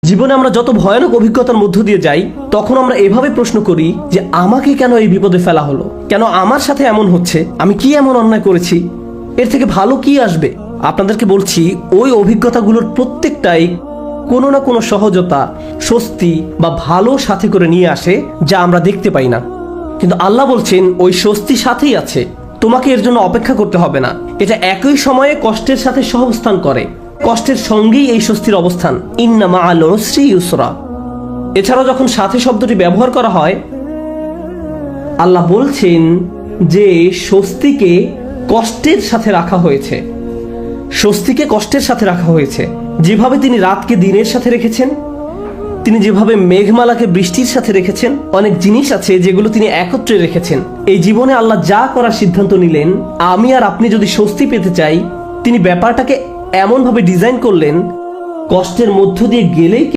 জীবনে আমরা যত ভয়ানক অভিজ্ঞতার মধ্য দিয়ে যাই, তখন আমরা এভাবে প্রশ্ন করি যে আমাকে কেন এই বিপদে ফেলা হলো, কেন আমার সাথে এমন হচ্ছে, আমি কি এমন অন্যায় করেছি, এর থেকে ভালো কি আসবে। আপনাদেরকে বলছি, ওই অভিজ্ঞতাগুলোর প্রত্যেকটাই কোনো না কোনো সহজতা, স্বস্তি বা ভালো সাথে করে নিয়ে আসে, যা আমরা দেখতে পাই না। কিন্তু আল্লাহ বলছেন ওই স্বস্তি সাথেই আছে, তোমাকে এর জন্য অপেক্ষা করতে হবে না। এটা একই সময়ে কষ্টের সাথে সহাবস্থান করে, কষ্টের সঙ্গেই এই স্বস্তির অবস্থান। ইন্না মাআল উসরি ইউসরা। এছাড়াও যখন সাথে শব্দটি ব্যবহার করা হয়, আল্লাহ বলছেন যে স্বস্তিকে কষ্টের সাথে রাখা হয়েছে, স্বস্তিকে কষ্টের সাথে রাখা হয়েছে। যেভাবে তিনি রাতকে দিনের সাথে রেখেছেন, তিনি যেভাবে মেঘমালাকে বৃষ্টির সাথে রেখেছেন, অনেক জিনিস আছে যেগুলো তিনি একত্রে রেখেছেন। এই জীবনে আল্লাহ যা করার সিদ্ধান্ত নিলেন, আমি আর আপনি যদি স্বস্তি পেতে চাই, তিনি ব্যাপারটাকে এমনভাবে ডিজাইন করলেন, কষ্টের মধ্য দিয়ে গেলেই